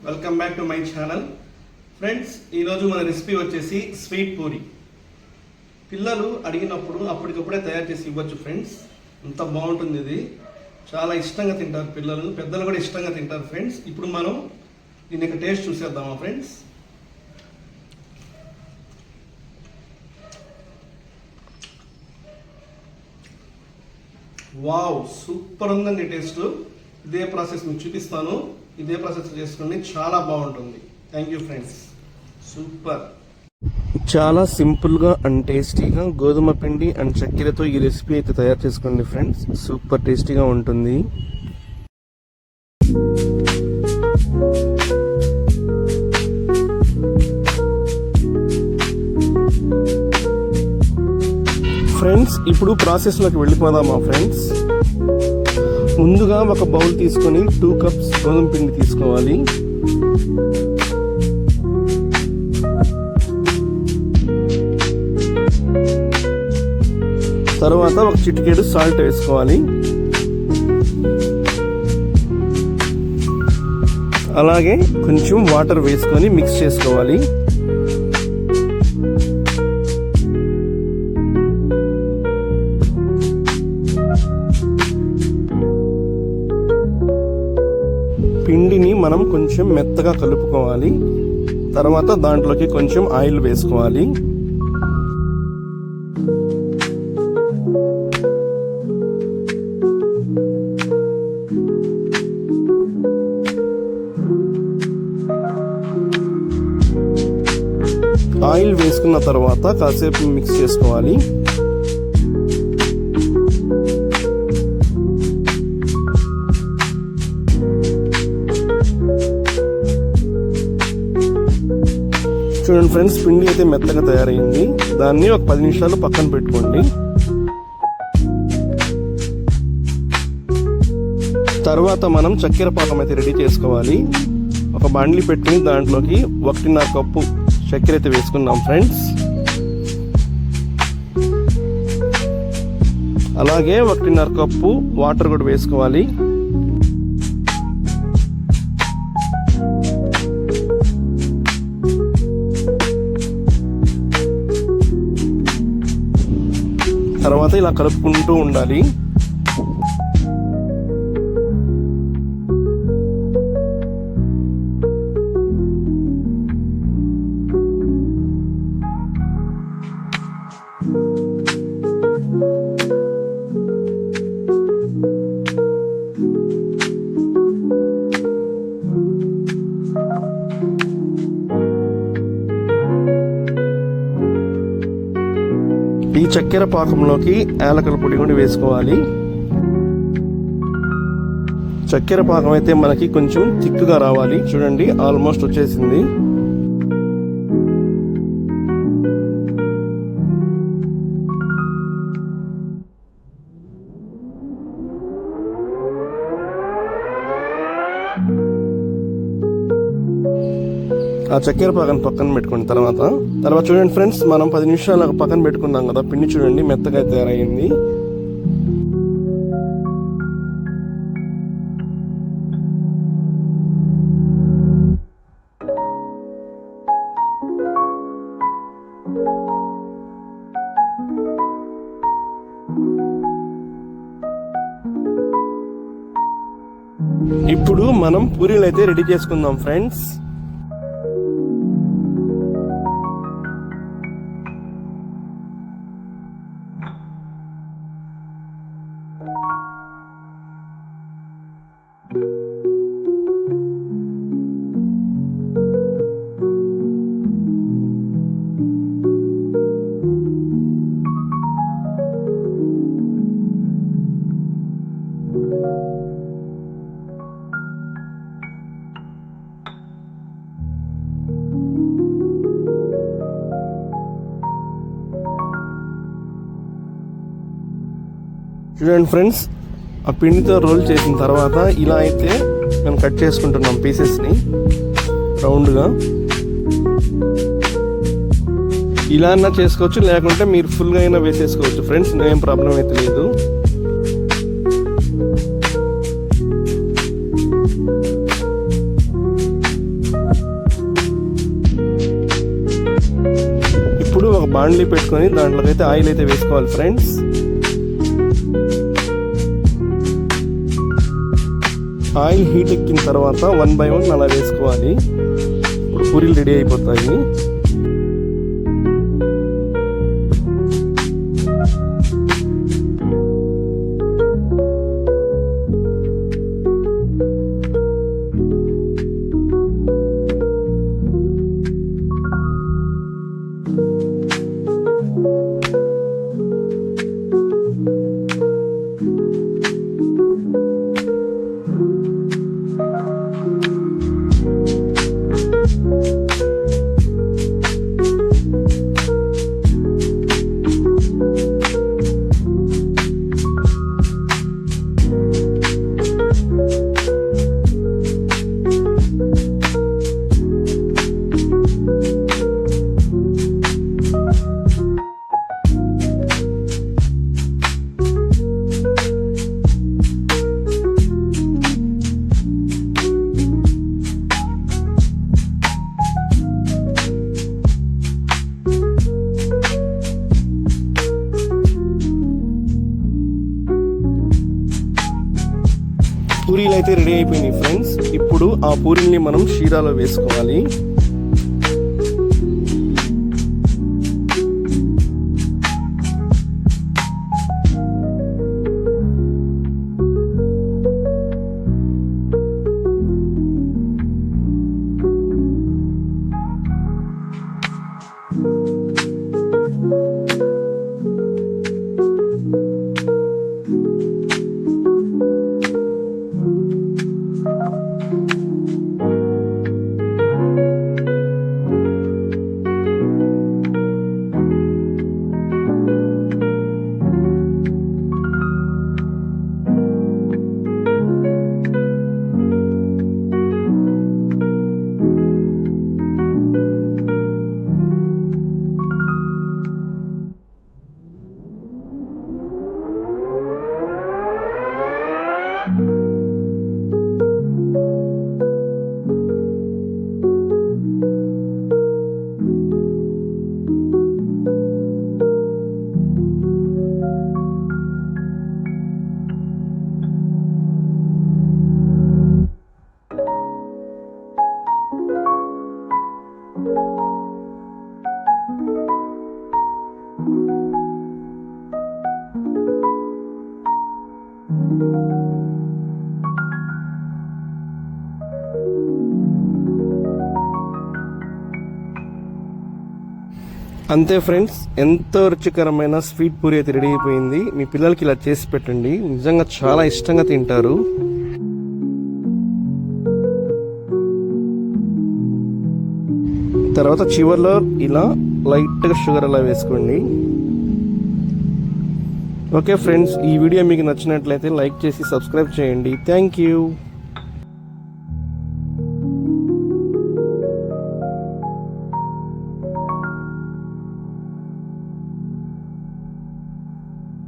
Welcome back to my channel friends. ఈరోజు మన recipe వచ్చేసి స్వీట్ పూరి. పిల్లలు అడిగినప్పుడు అప్పటికప్పుడే తయారు చేసి ఇవ్వచ్చు ఫ్రెండ్స్. అంత బాగుంటుంది ఇది, చాలా ఇష్టంగా తింటారు పిల్లలు, పెద్దలు కూడా ఇష్టంగా తింటారు ఫ్రెండ్స్. ఇప్పుడు మనం దీని యొక్క టేస్ట్ చూసేద్దామా ఫ్రెండ్స్. వావ్, సూపర్ ఉందండి టేస్ట్. ఇదే ప్రాసెస్ మీకు చూపిస్తాను, ఇదే ప్రాసెస్ చేసుకోండి, చాలా బాగుంటుంది. Thank you friends. సూపర్. చాలా సింపుల్గా అండ్ టేస్టీగా గోధుమ పిండి అండ్ చక్కెరతో ఈ రెసిపీ అయితే తయారు చేసుకోండి ఫ్రెండ్స్. సూపర్ టేస్టీగా ఉంటుంది. ఫ్రెండ్స్, ఇప్పుడు ప్రాసెస్లోకి వెళ్ళిపోదామా ఫ్రెండ్స్. ముందుగా ఒక బౌల్ తీసుకొని 2 కప్స్ గోధుమ పిండి తీసుకోవాలి. తర్వాత ఒక చిటికెడు సాల్ట్ వేసుకోవాలి. అలాగే కొంచెం వాటర్ వేసుకొని మిక్స్ చేసుకోవాలి. పిండిని మనం కొంచెం మెత్తగా కలుపుకోవాలి. తర్వాత దాంట్లోకి కొంచెం ఆయిల్ వేసుకోవాలి. ఆయిల్ వేసుకున్న తర్వాత కాసేపు మిక్స్ చేసుకోవాలి. చూడండి ఫ్రెండ్స్, పిండి అయితే మెత్తగా తయారైంది. దాన్ని ఒక 10 నిమిషాలు పక్కన పెట్టుకోండి. తర్వాత మనం చక్కెర పాకం అయితే రెడీ చేసుకోవాలి. ఒక బాండ్లీ పెట్టుకుని దాంట్లోకి 1.5 కప్పు చక్కెర అయితే వేసుకున్నాం ఫ్రెండ్స్. అలాగే 1.5 కప్పు వాటర్ కూడా వేసుకోవాలి. తర్వాత ఇలా కలుపుకుంటూ ఉండాలి. ఈ చక్కెర పాకంలోకి యాలకుల పొడి కూడా వేసుకోవాలి. చక్కెర పాకం అయితే మనకి కొంచెం థిక్గా రావాలి. చూడండి, ఆల్మోస్ట్ వచ్చేసింది. ఆ చక్కెర పాకం పక్కన పెట్టుకున్న తర్వాత చూడండి ఫ్రెండ్స్, మనం 10 నిమిషాలు పక్కన పెట్టుకున్నాం కదా, పిండి చూడండి మెత్తగా తయారైంది. ఇప్పుడు మనం పూరీలు అయితే రెడీ చేసుకుందాం ఫ్రెండ్స్. చూడండి ఫ్రెండ్స్, ఆ పిండితో రోల్ చేసిన తర్వాత ఇలా అయితే మేము కట్ చేసుకుంటున్నాం పీసెస్ని రౌండ్గా. ఇలా అన్నా చేసుకోవచ్చు, లేకుంటే మీరు ఫుల్గా అయినా వేసేసుకోవచ్చు ఫ్రెండ్స్, ఏం ప్రాబ్లం అయితే లేదు. బాండ్లీ పెట్టుకొని దాంట్లోకి అయితే ఆయిల్ అయితే వేసుకోవాలి ఫ్రెండ్స్. ఆయిల్ హీట్ ఎక్కిన తర్వాత 1 by 1 అలా వేసుకోవాలి. ఇప్పుడు పూరీలు రెడీ అయిపోతాయి. పూరీలు అయితే రెడీ అయిపోయినాయి ఫ్రెండ్స్. ఇప్పుడు ఆ పూరీల్ని మనం షీరాలో వేసుకోవాలి. అంతే ఫ్రెండ్స్, ఎంతో రుచికరమైన స్వీట్ పూరి అయితే రెడీ అయిపోయింది. మీ పిల్లలకి ఇలా చేసి పెట్టండి, నిజంగా చాలా ఇష్టంగా తింటారు. తర్వాత చివర్లో ఇలా లైట్గా షుగర్ అలా వేసుకోండి. ఓకే ఫ్రెండ్స్, ఈ వీడియో మీకు నచ్చినట్లయితే లైక్ చేసి సబ్స్క్రైబ్ చేయండి. Thank you.